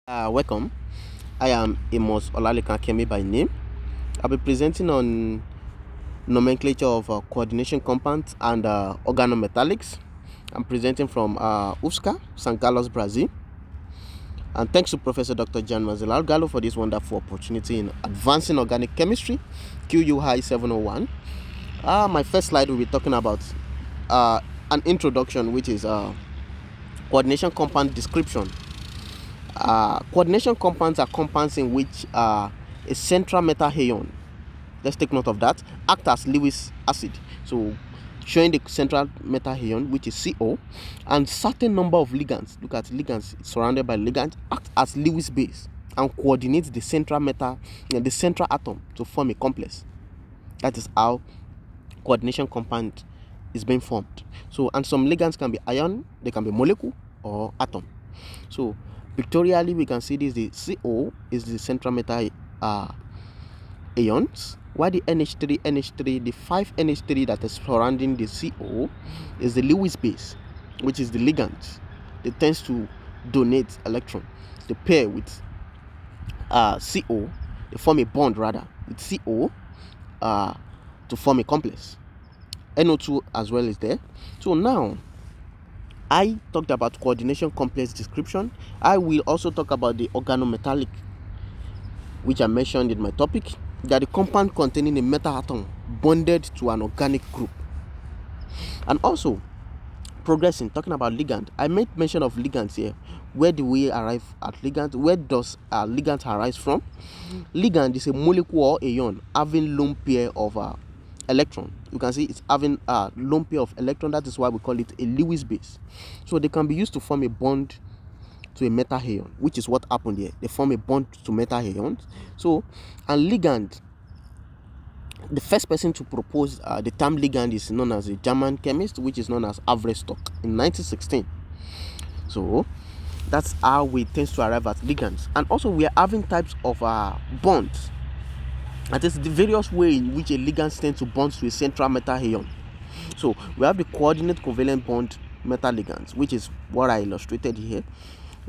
Welcome. I am Amos Olalekan Kemi by name. I'll be presenting on nomenclature of coordination compounds and organometallics. I'm presenting from UFSCar, St. Carlos, Brazil. And thanks to Professor Dr. Jan Mazelar Gallo for this wonderful opportunity in advancing organic chemistry, QUI 701. My first slide will be talking about an introduction, which is coordination compound description. Coordination compounds are compounds in which a central metal ion, let's take note of that, act as Lewis acid. So showing the central metal ion, which is CO, and certain number of ligands, look at ligands surrounded by ligands, act as Lewis base and coordinates the central metal, the central atom to form a complex. That is how coordination compound is being formed. So, and some ligands can be ion, they can be molecule or atom. So pictorially we can see this: the CO is the central metal ions, while the NH3, the 5 NH3 that is surrounding the CO is the Lewis base, which is the ligand. It tends to donate electron. They pair with CO, they form a bond rather with CO to form a complex. NO2 as well is there. So now I talked about coordination complex description. I will also talk about the organometallic, which I mentioned in my topic. They are the compound containing a metal atom bonded to an organic group. And also progressing, talking about ligand, I made mention of ligands here. Where do we arrive at ligand? Where does ligand arise from? Ligand is a molecule or ion having lone pair of electron. You can see it's having a lone pair of electron. That is why we call it a Lewis base. So they can be used to form a bond to a metal ion, which is what happened here. They form a bond to metal ions. So, and ligand, the first person to propose the term ligand is known as a German chemist, which is known as Stock in 1916. So that's how we tend to arrive at ligands. And also we are having types of bonds. That is the various way in which a ligand tends to bond to a central metal ion. So we have the coordinate covalent bond metal ligands, which is what I illustrated here.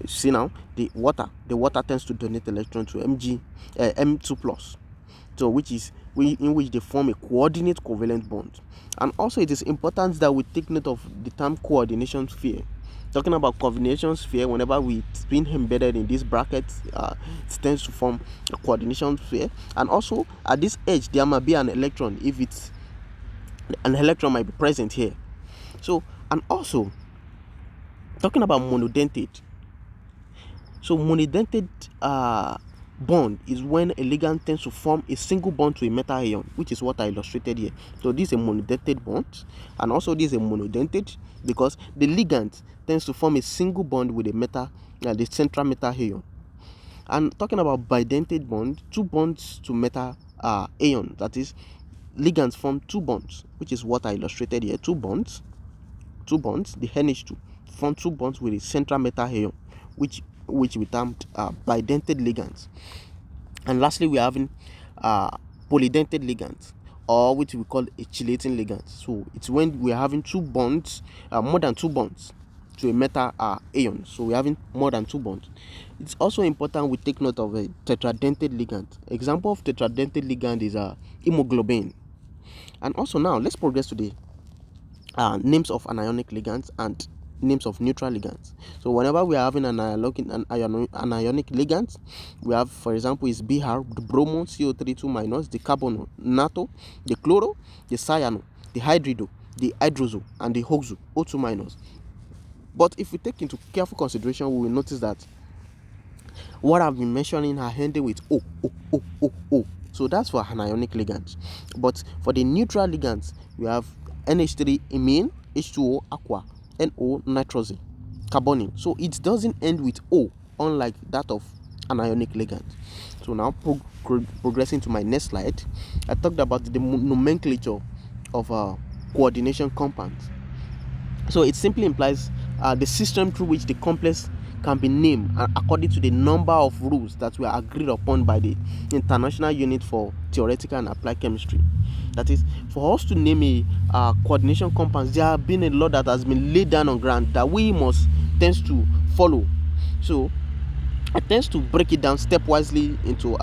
You see now the water tends to donate electron to M2 plus. So which is in which they form a coordinate covalent bond. And also it is important that we take note of the term coordination sphere. Talking about coordination sphere, whenever it's been embedded in this bracket, it tends to form a coordination sphere. And also at this edge there might be an electron. If it's an electron might be present here. So, and also talking about monodentate. So monodentate bond is when a ligand tends to form a single bond to a metal ion, which is what I illustrated here. So this is a monodentate bond, and also this is a monodentate because the ligand tends to form a single bond with a metal, the central metal ion. And talking about bidentate bond, two bonds to metal ion, that is, ligands form two bonds, which is what I illustrated here. Two bonds, the NH2 form two bonds with a central metal ion, which we termed bidentate ligands. And lastly, we are having polydentate ligands, or which we call a chelating ligand. So it's when we are having two bonds, more than two bonds to a metal ion. So we're having more than two bonds. It's also important we take note of a tetradentate ligand. Example of tetradentate ligand is hemoglobin. And also now let's progress to the names of anionic ligands and names of neutral ligands. So whenever we are having an anionic ligand, we have, for example, is Br, the bromo, CO3 2 minus, the carbono, natto, the chloro, the cyano, the hydrido, the hydrozo, and the oxo, O2 minus. But if we take into careful consideration, we will notice that what I've been mentioning are ending with O. So that's for anionic ligands. But for the neutral ligands, we have NH3 imine, H2O aqua, NO nitrogen, carbonyl. So it doesn't end with O, unlike that of anionic ligand. So now progressing to my next slide, I talked about the nomenclature of coordination compounds. So it simply implies the system through which the complex can be named according to the number of rules that were agreed upon by the International Unit for Theoretical and Applied Chemistry. That is, for us to name a coordination compounds, there have been a law that has been laid down on ground that we must tend to follow. So I tend to break it down stepwisely into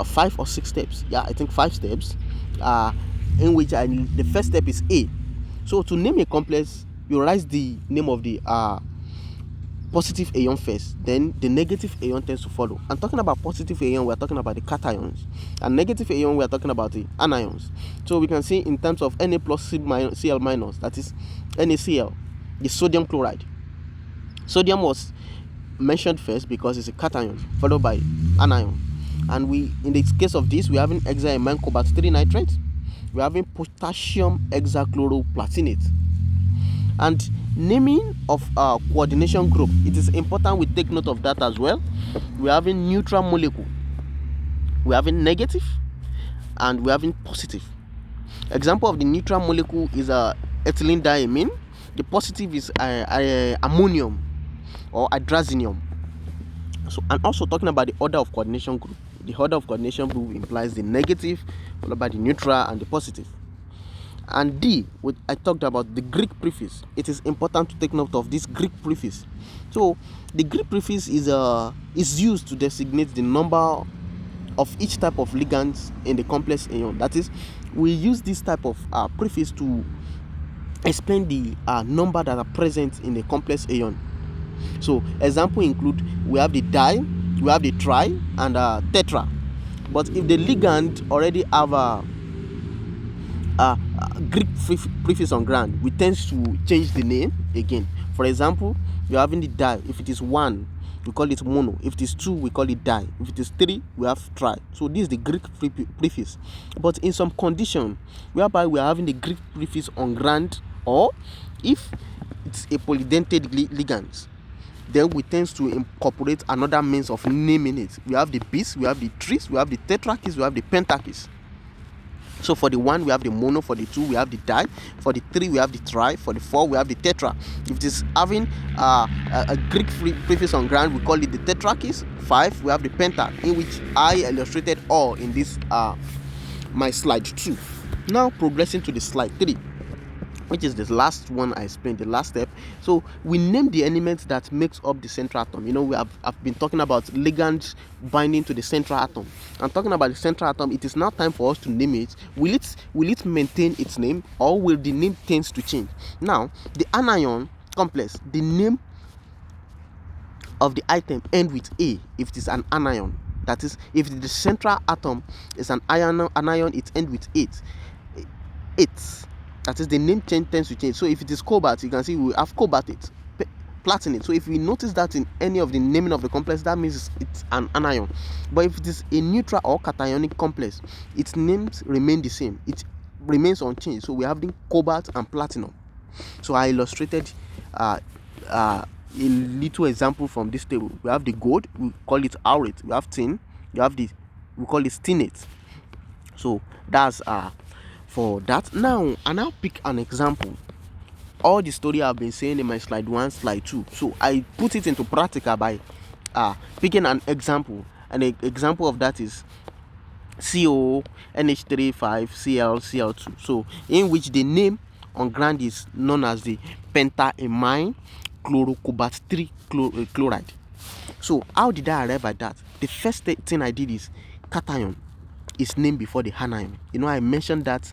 5 or 6 steps. Yeah, I think 5 steps. In which the first step is A. So to name a complex, you write the name of the positive ion first, then the negative ion tends to follow. And talking about positive ion, we're talking about the cations, and negative ion, we're talking about the anions. So we can see in terms of Na plus Cl minus, that is NaCl, the sodium chloride. Sodium was mentioned first because it's a cation, followed by anion. And we, in the case of this, we're having hexaamine cobalt 3 nitrate, we're having potassium hexachloroplatinate. And naming of coordination group, it is important we take note of that as well. We're having neutral molecule, we're having negative, and we're having positive. Example of the neutral molecule is ethylene diamine. The positive is ammonium or hydrazinium. So, and also talking about the order of coordination group, the order of coordination group implies the negative followed by the neutral and the positive. And D, I talked about the Greek prefix. It is important to take note of this Greek prefix. So the Greek prefix is used to designate the number of each type of ligands in the complex ion. That is, we use this type of prefix to explain the number that are present in the complex ion. So example include, we have the di, we have the tri, and tetra. But if the ligand already have a Greek prefix on ground, we tend to change the name again. For example, you're having the di. If it is 1, we call it mono. If it is 2, we call it di. If it is 3, we have tri. So this is the Greek prefix. But in some condition whereby we are having the Greek prefix on ground, or if it's a polydentate ligand, then we tend to incorporate another means of naming it. We have the bis, we have the tris, we have the tetrakis, we have the pentakis. So for the 1, we have the mono. For the 2, we have the di. For the 3, we have the tri. For the 4, we have the tetra. If it is having a Greek prefix on ground, we call it the tetrakis. 5, we have the penta, in which I illustrated all in this my slide 2. Now progressing to the slide 3, which is the last one I explained, the last step. So we name the elements that makes up the central atom. I've been talking about ligands binding to the central atom. And talking about the central atom, it is now time for us to name it. Will it maintain its name, or will the name tends to change? Now, the anion complex, the name of the item end with A if it is an anion. That is, if the central atom is an anion, it ends with 8. That is, the name tends to change. So if it is cobalt, you can see we have cobaltate, platinate. So if we notice that in any of the naming of the complex, that means it's an anion. But if it is a neutral or cationic complex, its names remain the same. It remains unchanged. So we have the cobalt and platinum. So I illustrated a little example from this table. We have the gold, we call it aurate. We have tin, we call it stenate. So that's for that. Now I now pick an example. All the story I've been saying in my slide 1, slide 2. So I put it into practical by picking an example. And an example of that is CO NH3 5 Cl Cl2. So in which the name on ground is known as the pentaamine chlorocobalt 3 chloride. So how did I arrive at that? The first thing I did is cation is named before the anion. I mentioned that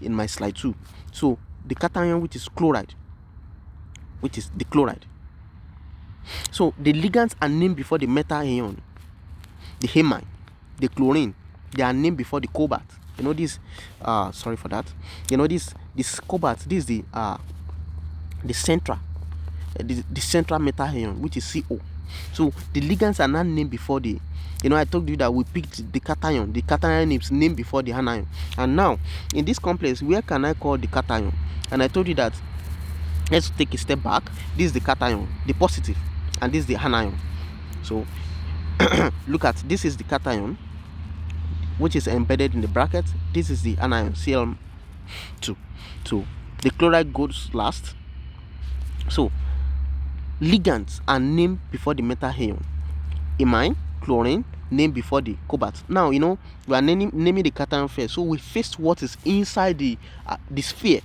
in my slide 2. So the cation, which is chloride, which is the chloride. So the ligands are named before the metal ion, the amine, the chlorine. They are named before the cobalt. Sorry for that. This cobalt, this is the central metal ion, which is CO. So the ligands are not named before the, I told you that we picked the cation. The cation is named before the anion. And now in this complex, where can I call the cation? And I told you that, let's take a step back. This is the cation, the positive, and this is the anion. So look at, this is the cation, which is embedded in the bracket. This is the anion, Cl2. So the chloride goes last. So ligands are named before the metal ion. Amine, chlorine, named before the cobalt. Now, we are naming the cation first. So we face what is inside the sphere.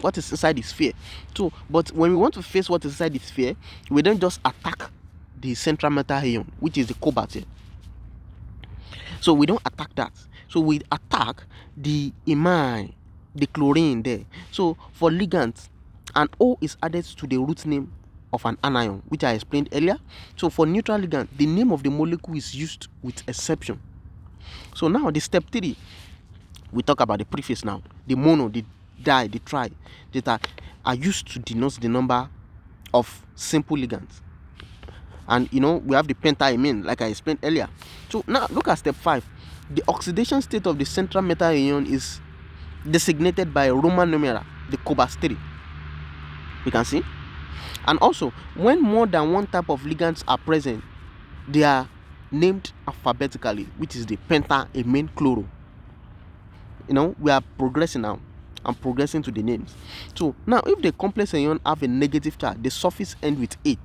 What is inside the sphere. So, but when we want to face what is inside the sphere, we don't just attack the central metal ion, which is the cobalt here. So we don't attack that. So we attack the imine, the chlorine there. So for ligands, an O is added to the root name of an anion, which I explained earlier. So for neutral ligand, the name of the molecule is used with exception. So now the step 3, we talk about the prefix now. The mono, the di, the tri, that are used to denote the number of simple ligands. And we have the pentaimine, like I explained earlier. So now look at step 5. The oxidation state of the central metal ion is designated by a Roman numeral, the cobalt 3. You can see. And also, when more than one type of ligands are present, they are named alphabetically, which is the pentaimine chloro. We are progressing now. I'm progressing to the names. So now, if the complex ion have a negative charge, the suffix end with 8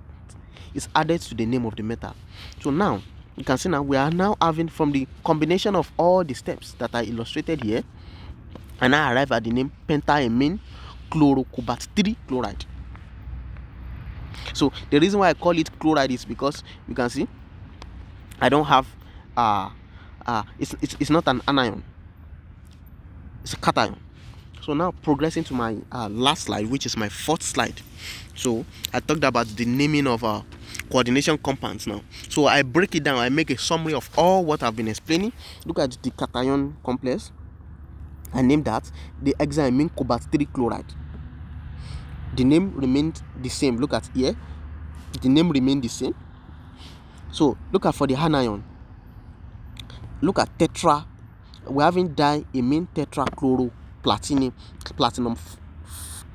is added to the name of the metal. So now you can see, now we are now having, from the combination of all the steps that are illustrated here, and I arrive at the name pentaimine chlorocobalt 3 chloride. So the reason why I call it chloride is because you can see I don't have it's not an anion, it's a cation. So now progressing to my last slide, which is my 4th slide. So I talked about the naming of coordination compounds now. So I break it down. I make a summary of all what I've been explaining. Look at the cation complex. I named that the hexaimine cobalt 3 chloride. The name remained the same. Look at here. The name remained the same. So look at for the anion. Look at tetra. We're having diamine tetrachloroplatinum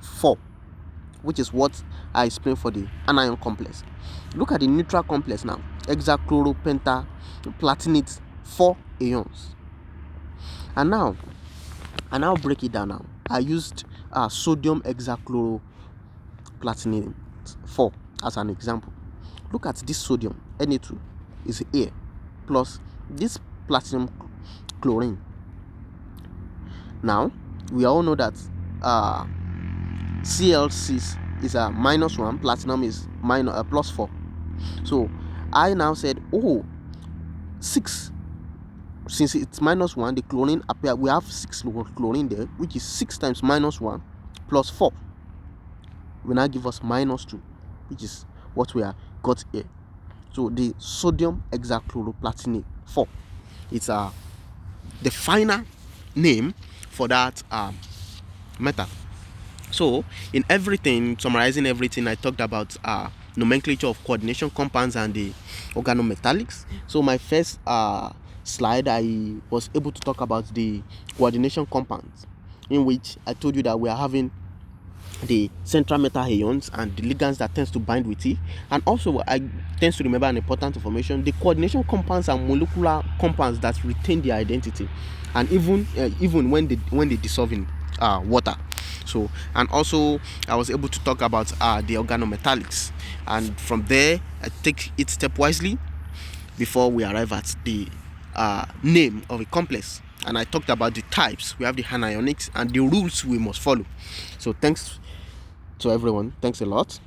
4, which is what I explained for the anion complex. Look at the neutral complex now. Hexachloroplatinate 4 ions. And now I'll break it down now. I used sodium hexachloroplatinate 4 as an example. Look at this sodium, Na2 is here, plus this platinum chlorine. Now we all know that Cl6 is a -1, platinum is +4. So I now said, 6, since it's -1, the chlorine appear, we have 6 chlorine there, which is 6 times -1 plus 4 will now give us -2, which is what we are got here. So the sodium hexachloroplatinate 4, it's the final name for that metal. So in everything, summarizing everything, I talked about nomenclature of coordination compounds and the organometallics. So my first slide, I was able to talk about the coordination compounds, in which I told you that we are having the central metal ions and the ligands that tends to bind with it. And also I tends to remember an important information: the coordination compounds are molecular compounds that retain their identity, and even when they dissolve in water. So, and also I was able to talk about the organometallics, and from there I take it stepwisely before we arrive at the name of a complex. And I talked about the types. We have the anionics and the rules we must follow. So thanks to everyone. Thanks a lot.